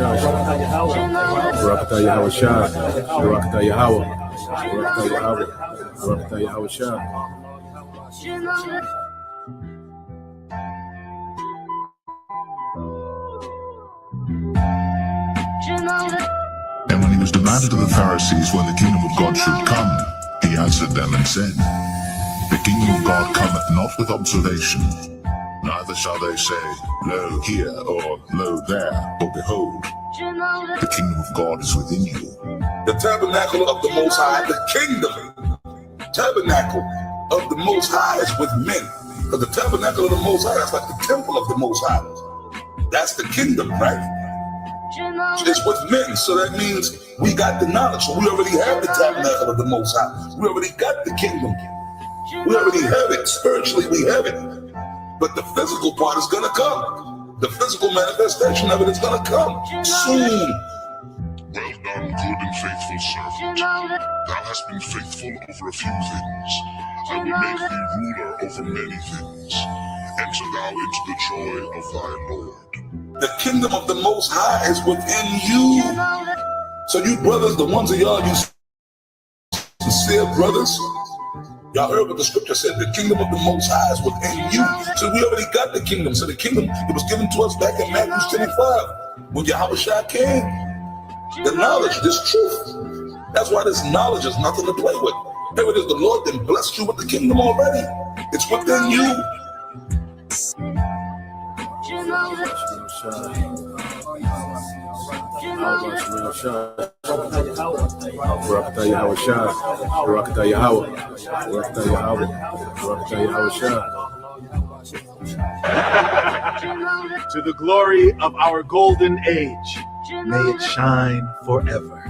Barakatah Yahweh Shah, Barakatah Yahweh, Barakatah Yahweh, Barakatah Yahweh Shah. And when he was demanded of the Pharisees when the kingdom of God should come, he answered them and said, The kingdom of God cometh not with observation, neither shall they say, Lo here, or Lo there, or behold, the kingdom of God is within you. The tabernacle of the Most High, the kingdom tabernacle of the Most High is with men. Because the tabernacle of the Most High is like the temple of the Most High. That's the kingdom, right? It's with men, so that means we got the knowledge. So we already have the tabernacle of the Most High. We already got the kingdom. We already have it. Spiritually, we have it. But the physical part is going to come. The physical manifestation of it is going to come soon. Well done, good and faithful servant. Thou hast been faithful over a few things. I will make thee ruler over many things. Enter thou into the joy of thy Lord. The kingdom of the Most High is within you. So you brothers, the ones of y'all, you sincere brothers, y'all heard what the scripture said. The kingdom of the Most High is within you. So we already got the kingdom. So the kingdom, it was given to us back in Matthew 25 when Yahweh Shah came. The knowledge, this truth. That's why this knowledge is nothing to play with. Here it is, the Lord then blessed you with the kingdom already. It's within you. Barakatah Yahweh Shah, Barakatah Yahweh, Barakatah Yahweh, Barakatah Yahweh Shah. To the glory of our golden age, may it shine forever.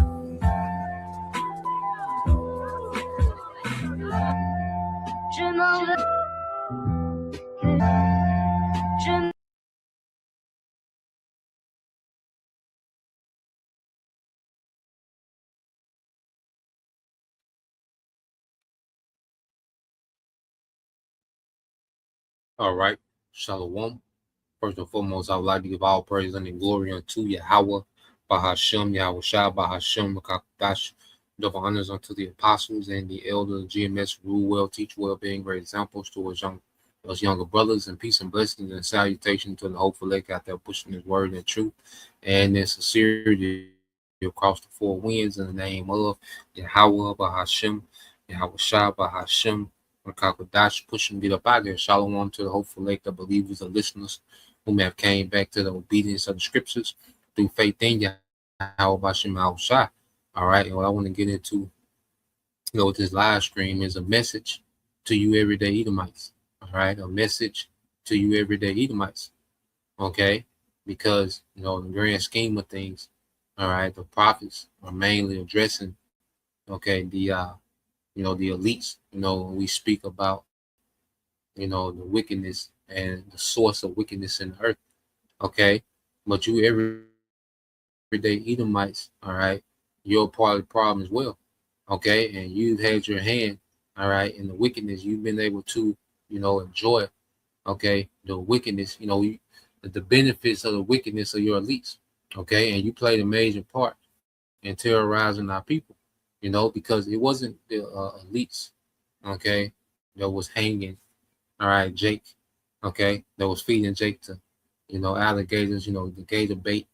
All right, Shalom. First and foremost, I would like to give all praise and glory unto Yahweh, Bahashem, Yahweh Shah, Bahashem, Makakdash, double honors unto the apostles and the elders, GMS, rule well, teach well, being great examples to us younger brothers, and peace and blessings and salutation to the hopeful lake out there pushing his word and truth and in sincerity across the four winds in the name of Yahweh, Bahashem, Yahweh Shah, Bahashem, Makakdash, pushing get up out there. Shalom to the hopeful lake, the believers and listeners whom have came back to the obedience of the scriptures through faith in Yahweh Bashem Yahweh Shah. All right, and what I want to get into, with this live stream is a message to you everyday Edomites. All right, a message to you everyday Edomites. Okay, because in the grand scheme of things, all right, the prophets are mainly addressing, the the elites. When we speak about, the wickedness and the source of wickedness in the earth. Okay, but you everyday Edomites, all right, you're a part of the problem as well. Okay, and you've had your hand, all right, in the wickedness. You've been able to, enjoy, okay, the wickedness, the benefits of the wickedness of your elites. Okay, and you played a major part in terrorizing our people, because it wasn't the elites, okay, that was hanging, all right, Jake, okay, that was feeding Jake to, alligators, the gator bait.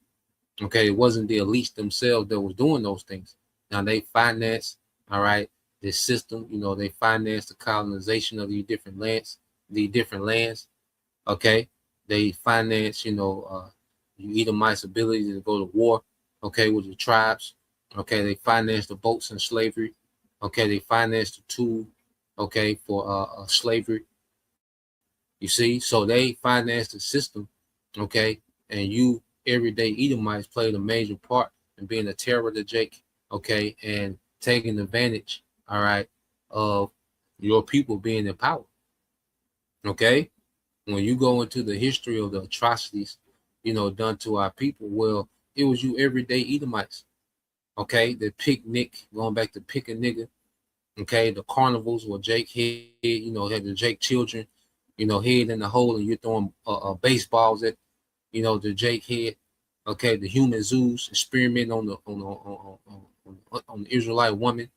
Okay, it wasn't the elites themselves that was doing those things. Now they financed, all right, this system, they financed the colonization of these different lands, okay. They financed, Edomites' ability to go to war, okay, with the tribes. Okay, they financed the boats and slavery. Okay, they financed the tool, okay, for slavery. You see, so they financed the system, okay, and you everyday Edomites played a major part in being a terror to Jake, okay, and taking advantage, all right, of your people being in power. Okay, when you go into the history of the atrocities, done to our people, well, it was you everyday Edomites. Okay, the picnic, going back to pick a nigga. Okay, the carnivals where Jake had, had the Jake children, head in the hole, and you're throwing baseballs at, the Jake head. Okay, the human zoos experimenting on the Israelite woman.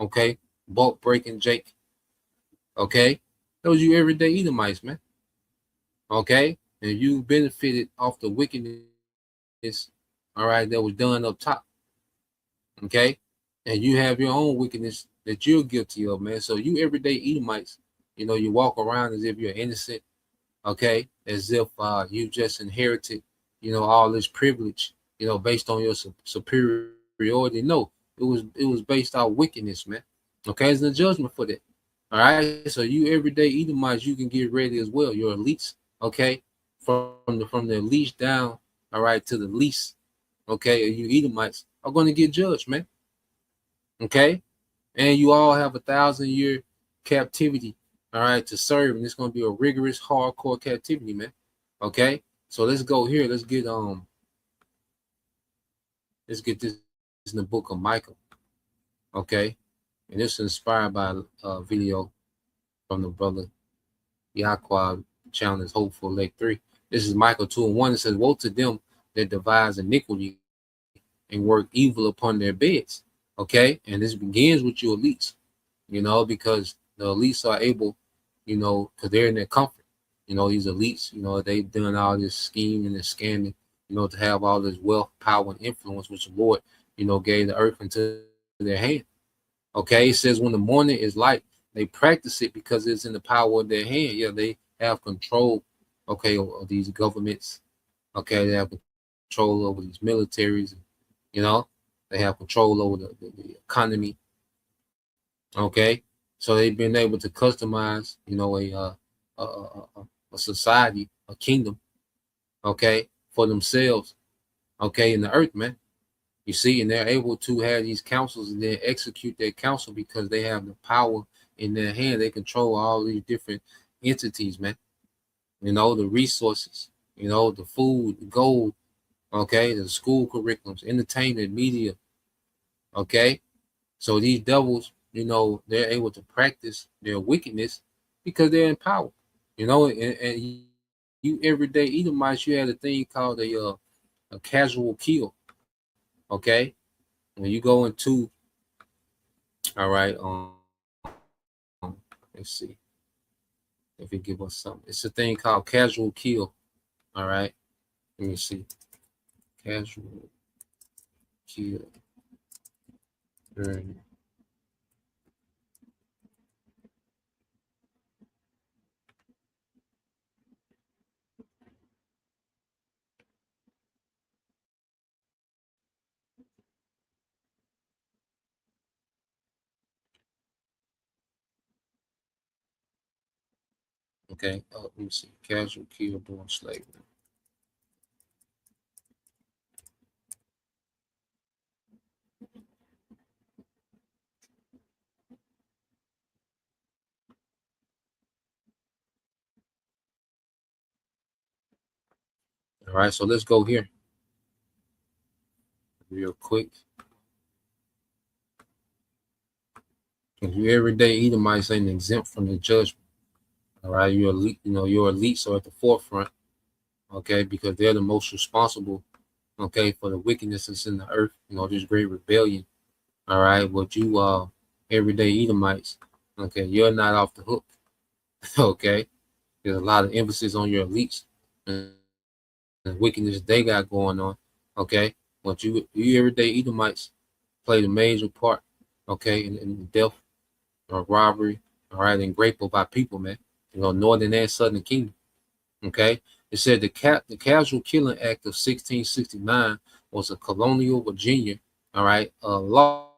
Okay, bulk breaking Jake. Okay, those you everyday Edomites, man. Okay, and you benefited off the wickedness, all right, that was done up top. Okay, and you have your own wickedness that you're guilty of, man. So you everyday Edomites, you walk around as if you're innocent. Okay, as if you just inherited, all this privilege, based on your superiority. No, it was based out wickedness, man. Okay, there's a judgment for that. All right, so you everyday Edomites, you can get ready as well. Your elites, okay, from the least down, all right, to the least, okay, you Edomites are going to get judged, man. Okay, and you all have 1,000 year captivity, all right, to serve, and it's going to be a rigorous, hardcore captivity, man. Okay, so let's go here. Let's get this in the book of Michael. Okay, and this is inspired by a video from the brother Yaqua channel is Hopeful Lake 3. This is Michael 2:1. It says, woe to them that devise iniquity and work evil upon their beds. Okay, and this begins with your elites, because the elites are able, because they're in their comfort. These elites, they've done all this scheming and scamming, to have all this wealth, power, and influence, which the Lord, gave the earth into their hand. Okay, it says when the morning is light, they practice it because it's in the power of their hand. Yeah, they have control, okay, of these governments. Okay, they have control over these militaries, you know, they have control over the economy. Okay, so they've been able to customize, a society, a kingdom, okay, for themselves, okay, in the earth, man. You see, and they're able to have these councils and then execute their council because they have the power in their hand. They control all these different entities, man. The resources, the food, the gold, okay, the school curriculums, entertainment, media, okay. So these devils, they're able to practice their wickedness because they're in power, and you everyday Edomites, you had a thing called a casual kill, okay. When you go into, all right, let's see if it give us something. It's a thing called casual kill, all right. Let me see, casual kill. Okay, let me see, casual kill during slavery. All right, so let's go here real quick. If you everyday Edomites ain't exempt from the judgment. All right, your elite, your elites are at the forefront, okay, because they're the most responsible, okay, for the wickedness that's in the earth, this great rebellion. All right, but you everyday Edomites, okay, you're not off the hook. Okay, there's a lot of emphasis on your elites and the wickedness they got going on. Okay, but you everyday Edomites played a major part, okay, in death or robbery, all right, and rape by people, man. Northern and southern kingdom. Okay, it said the Casual Killing Act of 1669 was a colonial Virginia, all right, a law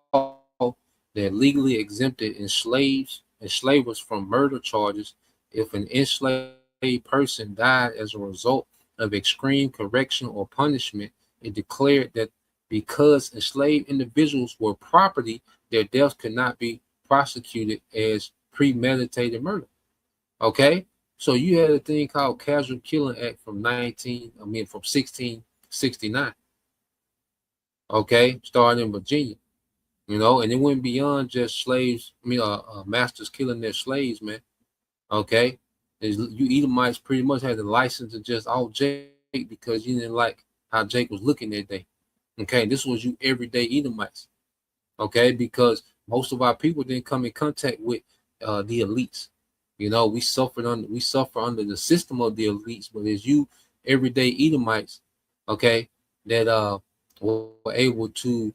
that legally exempted enslavers from murder charges if an enslaved person died as a result of extreme correction or punishment. It declared that because enslaved individuals were property, their deaths could not be prosecuted as premeditated murder. Okay, so you had a thing called Casual Killing Act from 1669. Okay, starting in Virginia, and it went beyond just slaves. Masters killing their slaves, man. Okay, you Edomites pretty much had the license to just off Jake because you didn't like, how Jake was looking that day. Okay, this was you everyday Edomites. Okay, because most of our people didn't come in contact with the elites. You know, we suffer under the system of the elites, but as you everyday Edomites, okay, that were able to,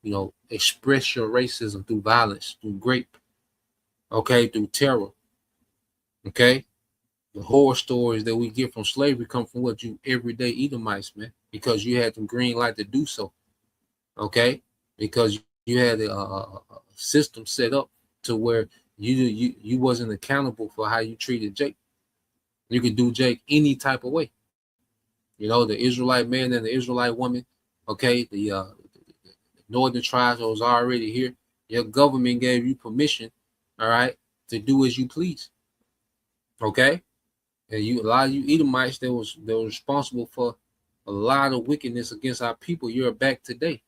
you know, express your racism through violence, through rape, okay, through terror. Okay. The horror stories that we get from slavery come from what you everyday Edomites, man, because you had the green light to do so. Okay, because you had a system set up to where you wasn't accountable for how you treated Jake. You could do Jake any type of way. You know, the Israelite man and the Israelite woman. Okay, the northern tribes that was already here. Your government gave you permission, all right, to do as you please. Okay, and a lot of you Edomites that was responsible for a lot of wickedness against our people. You're back today.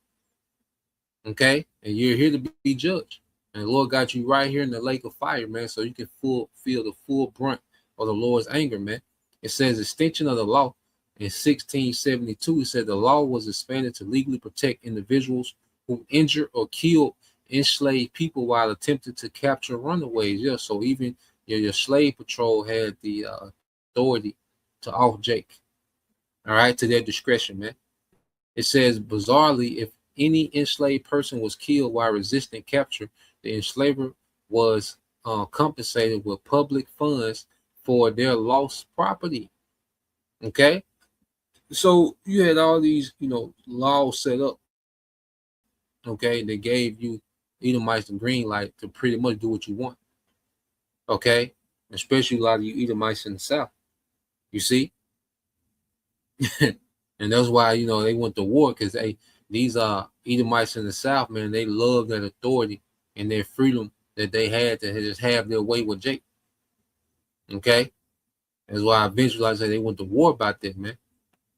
Okay, and you're here to be judged. And the Lord got you right here in the lake of fire, man, so you can feel the full brunt of the Lord's anger, man. It says extension of the law in 1672. It said the law was expanded to legally protect individuals who injured or killed enslaved people while attempting to capture runaways. Yeah, so even your slave patrol had the authority to off Jake. All right, to their discretion, man. It says bizarrely, if any enslaved person was killed while resisting capture, the enslaver was compensated with public funds for their lost property. Okay, so you had all these, you know, laws set up. Okay, they gave you Edomites the green light to pretty much do what you want. Okay, especially a lot of you Edomites in the South. You see, and that's why, you know, they went to war, because these Edomites in the South, man, they love that authority and their freedom that they had to just have their way with Jake. Okay, that's why eventually I say they went to war about that, man.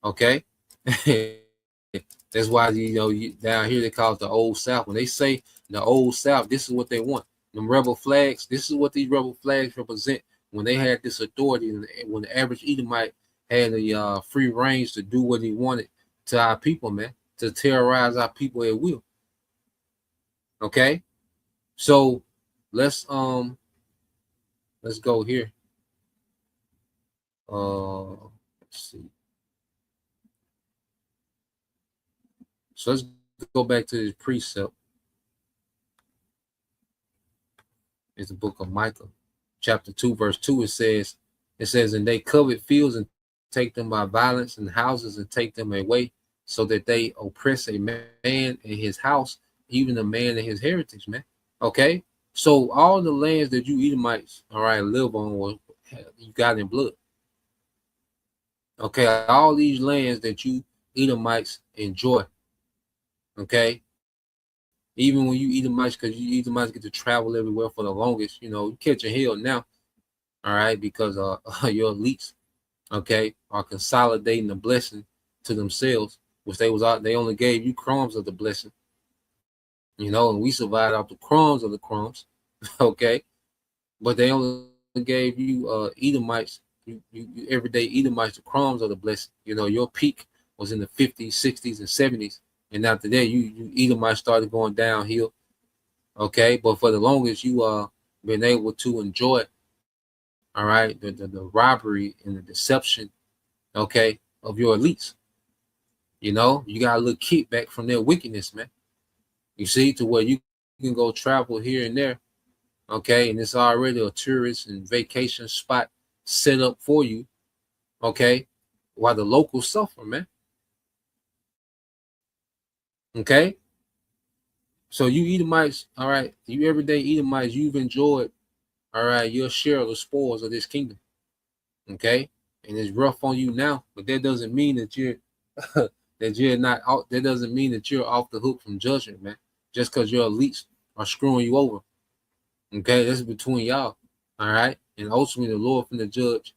Okay, that's why, you know, down here they call it the Old South. When they say the Old South, this is what they want. Them rebel flags. This is what these rebel flags represent. When they had this authority, and when the average Edomite had the free range to do what he wanted to our people, man, to terrorize our people at will. Okay, so let's go here. Let's see. So let's go back to this precept. It's the book of Micah, chapter 2, verse 2. It says, and they covet fields and take them by violence, and houses and take them away, so that they oppress a man and his house, even a man and his heritage, man. Okay, so all the lands that you Edomites, all right, live on, you got in blood. Okay, all these lands that you Edomites enjoy. Okay, even when you Edomites, because you Edomites get to travel everywhere for the longest, you know, you catching hell now. All right, because your elites, okay, are consolidating the blessing to themselves, which they only gave you crumbs of the blessing, you know, and we survived off the crumbs of the crumbs, okay, but they only gave you Edomites, you everyday Edomites, the crumbs of the blessing. You know, your peak was in the 50s, 60s, and 70s, and after that, you Edomites started going downhill, okay, but for the longest, you been able to enjoy, all right, the robbery and the deception, okay, of your elites. You know, you got a little kickback from their wickedness, man. You see, to where you can go travel here and there, okay, and it's already a tourist and vacation spot set up for you, okay, while the locals suffer, man. Okay, so you Edomites, all right, you everyday Edomites, you've enjoyed, all right, your share of the spoils of this kingdom, okay, and it's rough on you now, but that doesn't mean that you're that you're not out. That doesn't mean that you're off the hook from judgment, man. Just because your elites are screwing you over, okay, that's between y'all, all right, and ultimately the Lord from the judge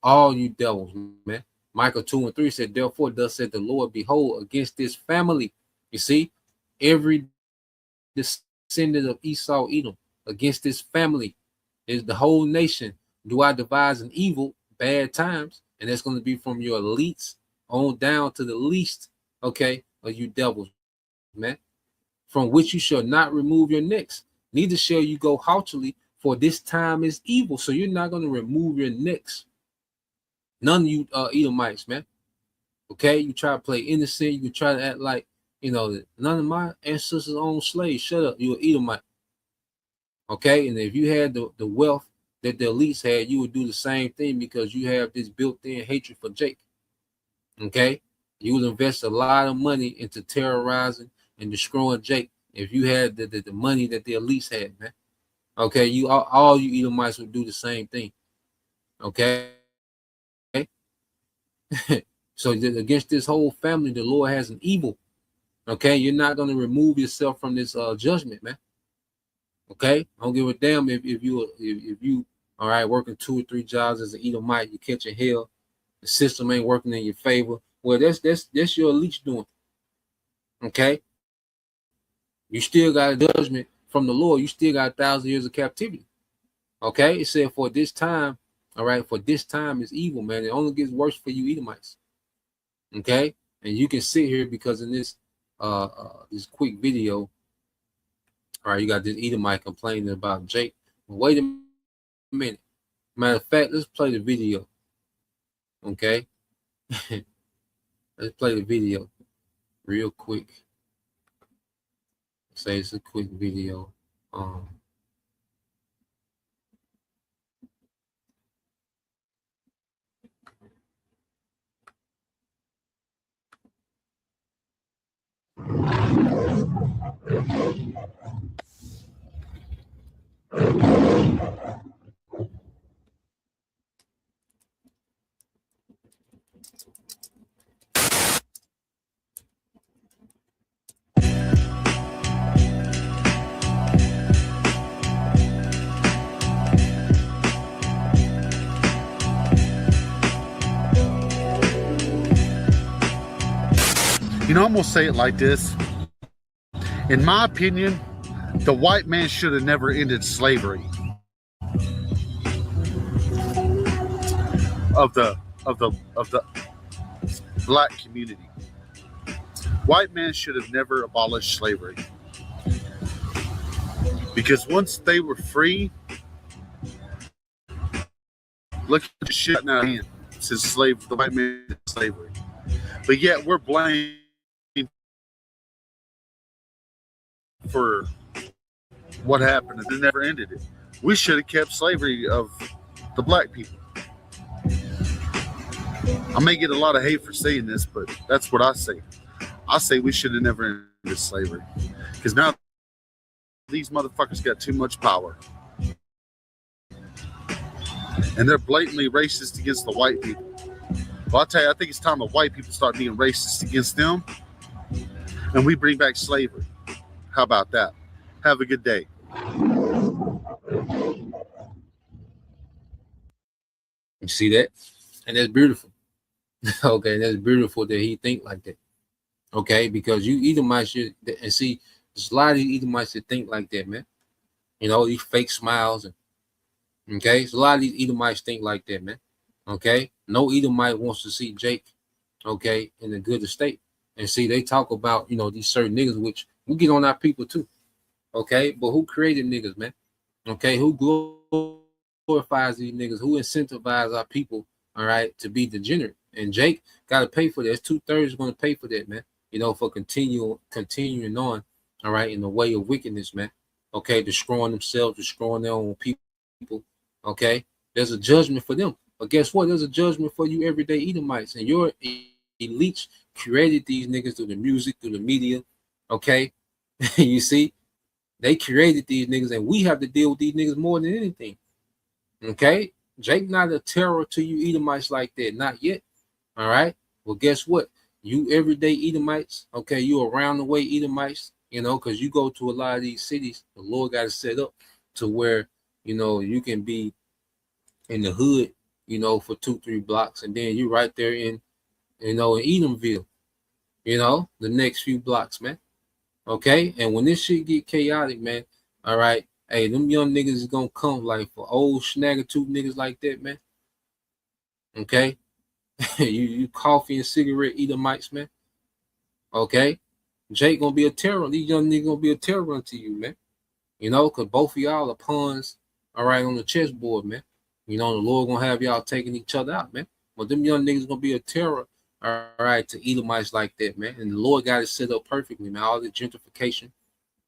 all you devils, man. Micah 2:3 said, therefore, thus said the Lord, behold, against this family, you see, every descendant of Esau, Edom, against this family is the whole nation. Do I devise an evil, bad times? And that's going to be from your elites, on down to the least, okay, of you devils, man, from which you shall not remove your necks, neither shall you go haughtily, for this time is evil. So you're not going to remove your necks. None of you Edomites, man. Okay, you try to play innocent, you can try to act like, you know, none of my ancestors owned slaves. Shut up, you're an Edomite. Okay, and if you had the wealth that the elites had, you would do the same thing because you have this built-in hatred for Jake. Okay, you would invest a lot of money into terrorizing and destroying Jake if you had the money that the elites had, man. Okay, you all you Edomites would do the same thing. Okay. So against this whole family, the Lord has an evil. Okay, you're not going to remove yourself from this judgment, man. Okay, I don't give a damn if you all right working 2 or 3 jobs as an Edomite, you catching hell, the system ain't working in your favor. Well, that's your elites doing. Okay, you still got a judgment from the Lord. You still got 1,000 years of captivity. Okay, it said for this time, all right, for this time is evil, man. It only gets worse for you Edomites. Okay, and you can sit here because in this quick video, all right, you got this Edomite complaining about Jake. Wait a minute. Matter of fact, let's play the video. Okay, let's play the video real quick. Say it's a quick video. You know, I'm going to say it like this. In my opinion, the white man should have never ended slavery of the black community. White man should have never abolished slavery, because once they were free, look at the shit now since the white man did slavery. But yet we're blamed for what happened, and they never ended it. We should have kept slavery of the black people. I may get a lot of hate for saying this, but that's what I say. I say we should have never ended slavery, because now these motherfuckers got too much power, and they're blatantly racist against the white people. Well, I'll tell you, I think it's time the white people start being racist against them, and we bring back slavery. How about that? Have a good day. You see that? And that's beautiful. Okay, that's beautiful that he think like that. Okay, because you Edomites should, and see, there's a lot of these Edomites that think like that, man. You know, these fake smiles, and okay, so a lot of these Edomites think like that, man. Okay, no Edomite wants to see Jake, okay, in a good estate. And see, they talk about, you know, these certain niggas, which we get on our people too. Okay, but who created niggas, man? Okay, who glorifies these niggas? Who incentivizes our people, all right, to be degenerate? And Jake got to pay for that. 2/3 going to pay for that, man. You know, for continuing on, all right, in the way of wickedness, man. Okay, destroying themselves, destroying their own people. Okay, there's a judgment for them. But guess what? There's a judgment for you everyday Edomites. And your elites created these niggas through the music, through the media. Okay, you see, they created these niggas, and we have to deal with these niggas more than anything. Okay, Jake not a terror to you Edomites like that, not yet. All right. Well, guess what? You everyday Edomites, okay, you around the way Edomites, you know, because you go to a lot of these cities, the Lord got it set up to where, you know, you can be in the hood, you know, for 2-3 blocks, and then you right there in, you know, in Edomville, you know, the next few blocks, man. Okay, and when this shit get chaotic, man, all right, hey, them young niggas is gonna come like for old snagger tooth niggas like that, man. Okay, you coffee and cigarette Edomites, man. Okay, Jake gonna be a terror. These young niggas gonna be a terror unto you, man. You know, cause both of y'all are pawns, all right, on the chessboard, man. You know, the Lord gonna have y'all taking each other out, man. But them young niggas gonna be a terror, all right, to Edomites like that, man. And the Lord got it set up perfectly, man. All the gentrification,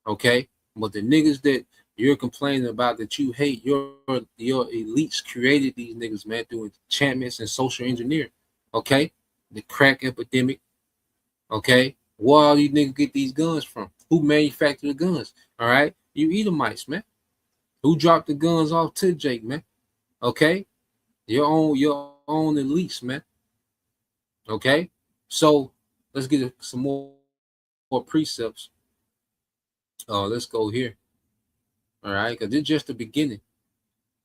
okay. But the niggas that you're complaining about that you hate, your elites created these niggas, man, through enchantments and social engineering, okay. The crack epidemic, okay. Where all these niggas get these guns from? Who manufactured the guns? All right, you Edomites, man. Who dropped the guns off to Jake, man? Okay, your own elites, man. Okay, so let's get some more precepts. Let's go here. All right, because it's just the beginning,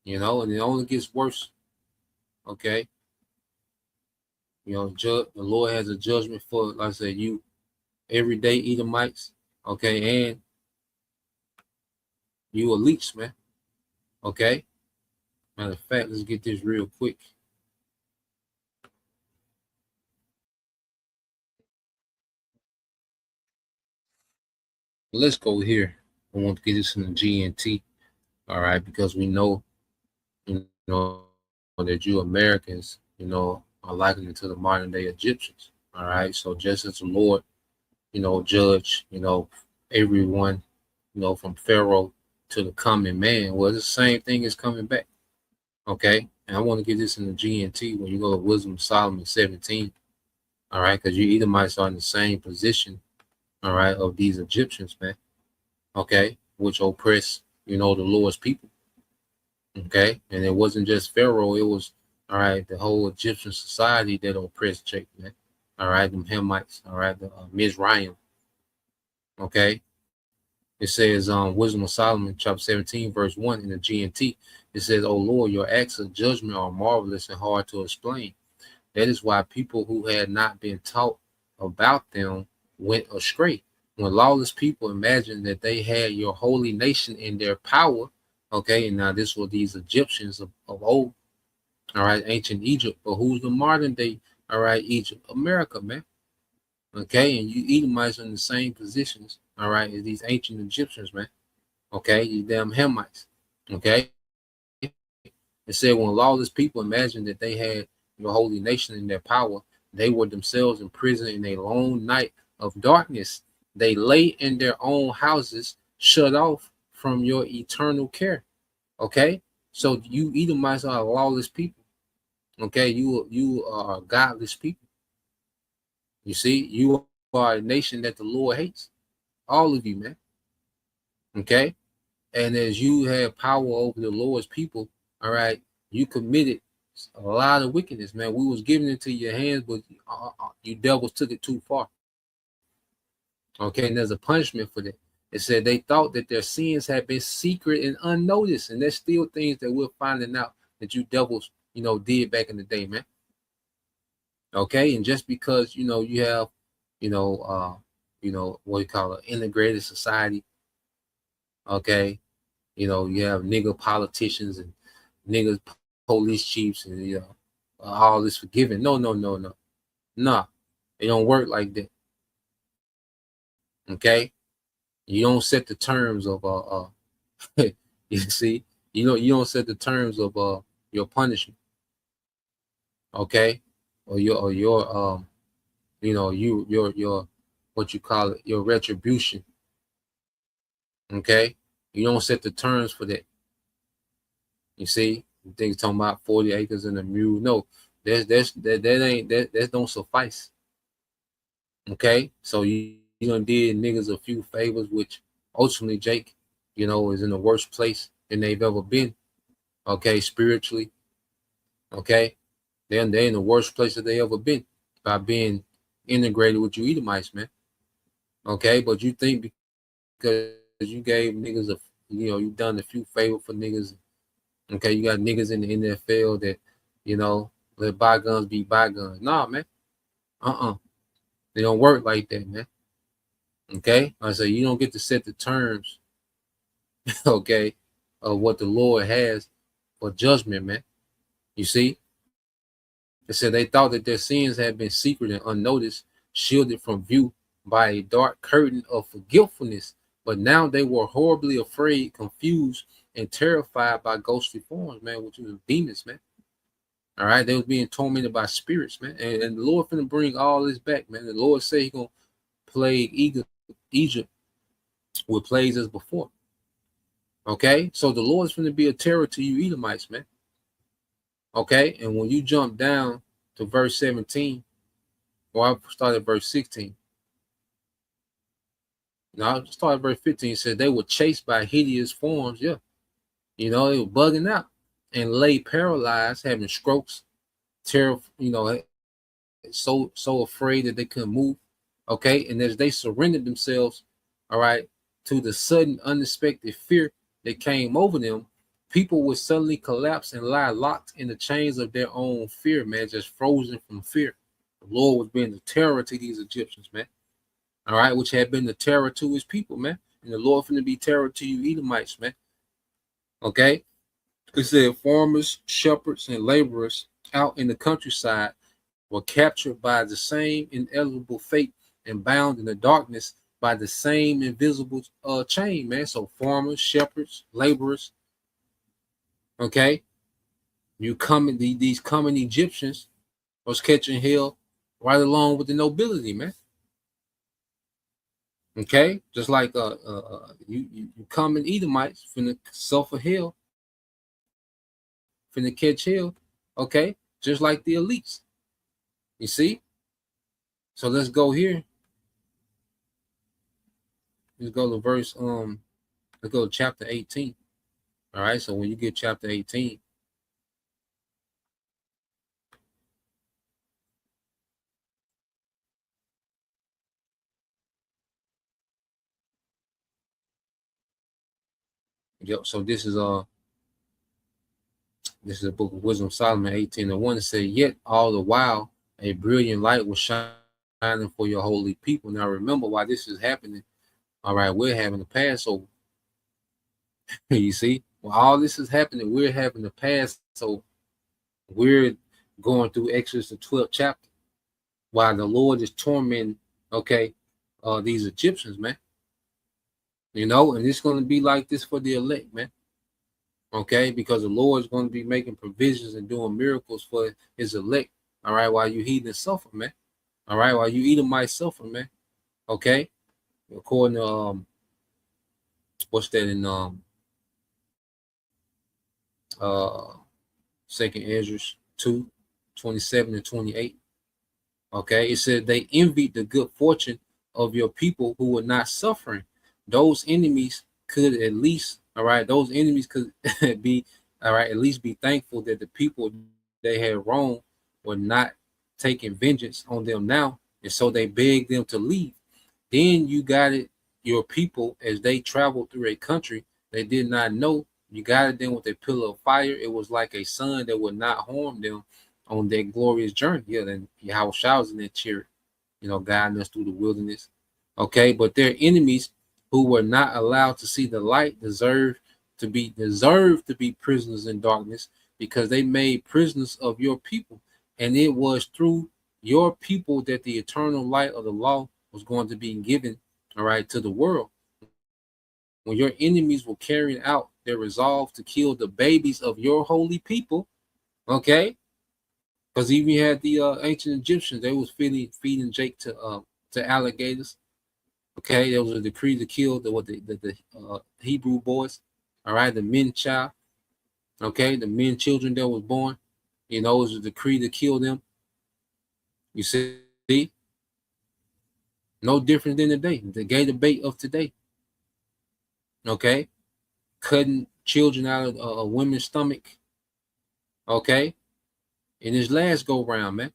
you know, and it only gets worse. Okay, you know, the Lord has a judgment for, like I said, you everyday Edomites. Okay, and you elites, man. Okay. Matter of fact, let's get this real quick. Let's go here. I want to get this in the GNT. All right, because we know, you know, that you Americans, you know, are likened to the modern day Egyptians. All right, so just as the Lord, you know, judge, you know, everyone, you know, from Pharaoh to the coming man, well, the same thing is coming back. Okay, and I want to get this in the GNT when you go to Wisdom of Solomon 17. All right, because you Edomites are in the same position, all right, of these Egyptians, man. Okay, which oppress, you know, the Lord's people. Okay, and it wasn't just Pharaoh, it was, all right, the whole Egyptian society that oppressed Jacob, man. All right, them Hamites, all right, the Mizraim. Okay, it says, Wisdom of Solomon, chapter 17, verse 1 in the GNT. It says, "Oh Lord, your acts of judgment are marvelous and hard to explain. That is why people who had not been taught about them went astray. When lawless people imagined that they had your holy nation in their power." Okay, and now this were these Egyptians of old, all right, ancient Egypt. But who's the modern day, all right, Egypt? America, man. Okay, and you Edomites are in the same positions, all right, as these ancient Egyptians, man. Okay, you damn Hamites. Okay, it said when lawless people imagined that they had your holy nation in their power, they were themselves imprisoned in a long night of darkness. They lay in their own houses, shut off from your eternal care. Okay, so you Edomites are lawless people. Okay, you are godless people. You see, you are a nation that the Lord hates. All of you, man. Okay, and as you have power over the Lord's people, all right, you committed a lot of wickedness, man. We was giving it to your hands, but you devils took it too far. Okay, and there's a punishment for that. It said they thought that their sins had been secret and unnoticed, and there's still things that we're finding out that you devils, you know, did back in the day, man. Okay, and just because you know you have, you know, what you call an integrated society. Okay, you know, you have nigger politicians and nigger police chiefs, and you know, all this forgiving. No, nah. It don't work like that. Okay, you don't set the terms of you see, you know, you don't set the terms of your punishment. Okay, or your you know, your what you call it, your retribution. Okay, you don't set the terms for that. You see, things talking about 40 acres and a mule. No, that don't suffice. Okay, so you done did niggas a few favors, which ultimately Jake, you know, is in the worst place than they've ever been. Okay, spiritually. Okay, they're in the worst place that they ever been by being integrated with you Edomites, man. Okay, but you think because you gave niggas you know, you done a few favors for niggas. Okay, you got niggas in the NFL that, you know, let bygones be bygones. Nah, man. They don't work like that, man. Okay, I say you don't get to set the terms, okay, of what the Lord has for judgment, man. You see, It said they thought that their sins had been secret and unnoticed, shielded from view by a dark curtain of forgetfulness. But now they were horribly afraid, confused, and terrified by ghostly forms, man, which was demons, man. All right, they was being tormented by spirits, man. And the Lord finna bring all this back, man. The Lord said He gonna plague Egypt with plagues as before. Okay, so the Lord's finna be a terror to you Edomites, man. Okay, and when you jump down to verse 17, or I started at verse 16. Now I started at verse 15. It said they were chased by hideous forms. Yeah, they were bugging out and lay paralyzed, having strokes, terrible, so afraid that they couldn't move. Okay, and as they surrendered themselves, all right, to the sudden unexpected fear that came over them, people would suddenly collapse and lie locked in the chains of their own fear, man, just frozen from fear. The Lord was being the terror to these Egyptians, man. All right, which had been the terror to His people, man. And the Lord finna be terror to you Edomites, man. Okay, it said farmers, shepherds, and laborers out in the countryside were captured by the same inevitable fate and bound in the darkness by the same invisible chain, man. So farmers, shepherds, laborers. Okay, these coming Egyptians was catching hell right along with the nobility, man. Okay, just like you coming Edomites finna suffer hell, finna catch hell. Okay, just like the elites. You see? So let's go here. Let's go to verse let's go to chapter 18. All right, so when you get chapter 18, yep, so this is a book of wisdom, Solomon 18:1. It said, yet all the while a brilliant light was shining for your holy people. Now remember why this is happening. All right, we're having the Passover. You see, while all this is happening, we're having the Passover. We're going through Exodus the 12th chapter while the Lord is tormenting, these Egyptians, man. And it's going to be like this for the elect, man. Okay, because the Lord is going to be making provisions and doing miracles for His elect. All right, while you heathens suffer, man. All right, while you Edomites suffer, man. Okay, according to what's that in Second Ezra 2:27 and 28. Okay, it said they envied the good fortune of your people who were not suffering. Those enemies could at least, those enemies could be, at least be thankful that the people they had wronged were not taking vengeance on them now. And so they begged them to leave. Then you got it, your people, as they traveled through a country they did not know, you guided them with a pillar of fire. It was like a sun that would not harm them on their glorious journey. Yeah, then Yahweh showers in that chariot, guiding us through the wilderness. Okay, but their enemies who were not allowed to see the light deserved to be prisoners in darkness, because they made prisoners of your people. And it was through your people that the eternal light of the law was going to be given, to the world. When your enemies were carrying out their resolve to kill the babies of your holy people, okay, because even you had the ancient Egyptians, they was feeding Jake to alligators. Okay, there was a decree to kill the Hebrew boys, the men child, the men children that was born, it was a decree to kill them. You see, no different than today, the gay debate of today. Okay, cutting children out of a woman's stomach. Okay, in his last go round, man,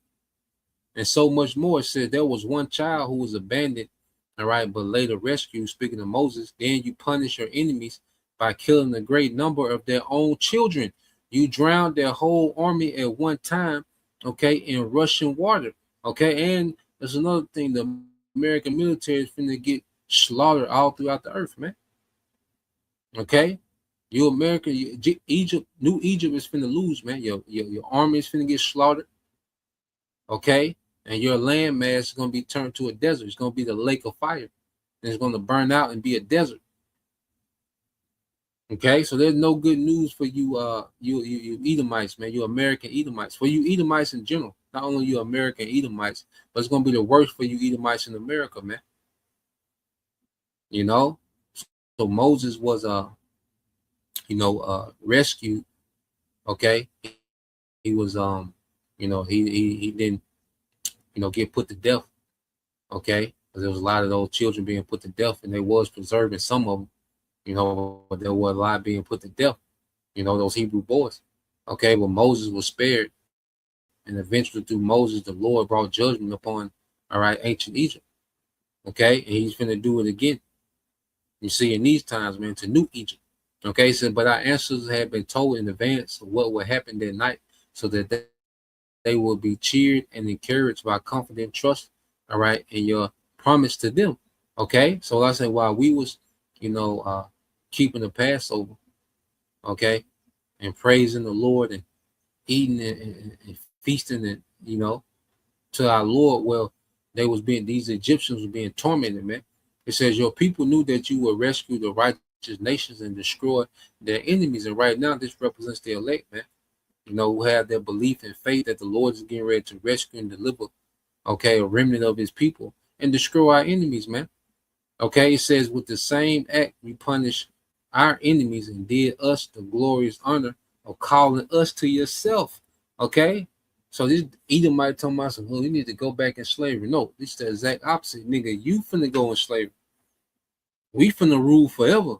and so much more. It said there was one child who was abandoned, but later rescued. Speaking of Moses, then you punish your enemies by killing a great number of their own children. You drowned their whole army at one time, in rushing water. Okay, and there's another thing: the American military is finna get slaughtered all throughout the earth, man. Okay, you America, Egypt, New Egypt is finna lose, man. Your army is finna get slaughtered. Okay, and your land mass is going to be turned to a desert. It's going to be the lake of fire, and it's going to burn out and be a desert. Okay, so there's no good news for you, you Edomites, man. You American Edomites. For you Edomites in general, not only you American Edomites, but it's gonna be the worst for you Edomites in America, man. You know, so Moses was rescued. Okay, he was he didn't get put to death. Okay, because there was a lot of those children being put to death, and they was preserving some of them. But there was a lot being put to death. Those Hebrew boys. Okay, but Moses was spared, and eventually through Moses, the Lord brought judgment upon, ancient Egypt. Okay, and he's going to do it again. You see, in these times, man, to new Egypt. Okay, so but our ancestors had been told in advance of what would happen that night, so that they will be cheered and encouraged by confident trust, in your promise to them. Okay, so like I said, while we was, keeping the Passover, okay, and praising the Lord and eating and feasting and to our Lord, well, these Egyptians were being tormented, man. It says your people knew that you would rescue the righteous nations and destroy their enemies, and right now this represents the elect, man. Who have their belief and faith that the Lord is getting ready to rescue and deliver, a remnant of his people and destroy our enemies, man. Okay, it says with the same act you punish our enemies and did us the glorious honor of calling us to yourself. Okay, so this Edomite told myself, well, we need to go back in slavery. No, this is the exact opposite, nigga. You finna go in slavery. We finna rule forever,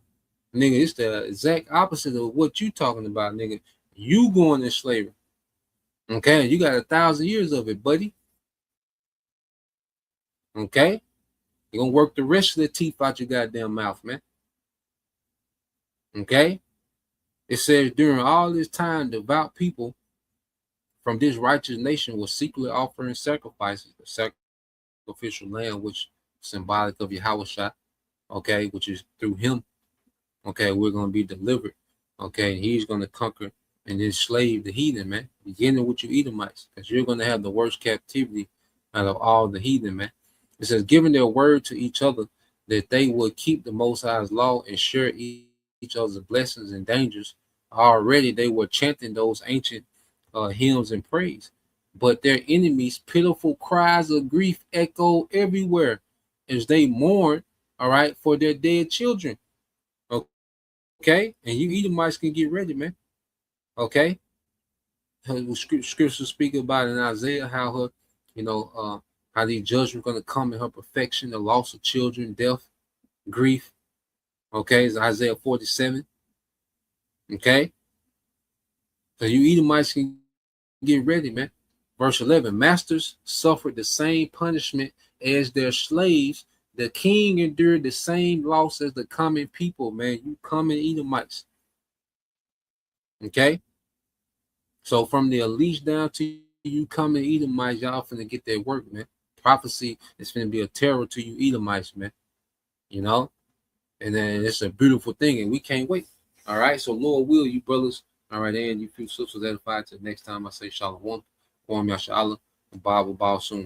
nigga. It's the exact opposite of what you talking about, nigga. You going in slavery. Okay, you got 1,000 years of it, buddy. Okay, you're gonna work the rest of the teeth out your goddamn mouth, man. Okay, it says during all this time, devout people from this righteous nation was secretly offering sacrifices, the sacrificial lamb, which is symbolic of Yahweh, okay, which is through him, okay, we're going to be delivered, okay, and he's going to conquer and enslave the heathen, man, beginning with you Edomites, because you're going to have the worst captivity out of all the heathen, man. It says, giving their word to each other that they would keep the Most High's law and share each other's blessings and dangers. Already they were chanting those ancient hymns and praise, but their enemies' pitiful cries of grief echoed everywhere as they mourned, for their dead children. Okay, and you Edomites can get ready, man. Okay, scriptures speak about in Isaiah how how these judgments are going to come in her perfection, the loss of children, death, grief. Okay, it's Isaiah 47. Okay, so you Edomites can get ready, man. Verse 11, masters suffered the same punishment as their slaves. The king endured the same loss as the common people, man. You common Edomites. Okay? So from the least down to you common Edomites, y'all finna get their work, man. Prophecy is finna be a terror to you Edomites, man. And then it's a beautiful thing, and we can't wait. All right? So Lord will, you brothers, all right, and you few sisters edified till next time I say shalom. Yasha Allah, the Bible, soon.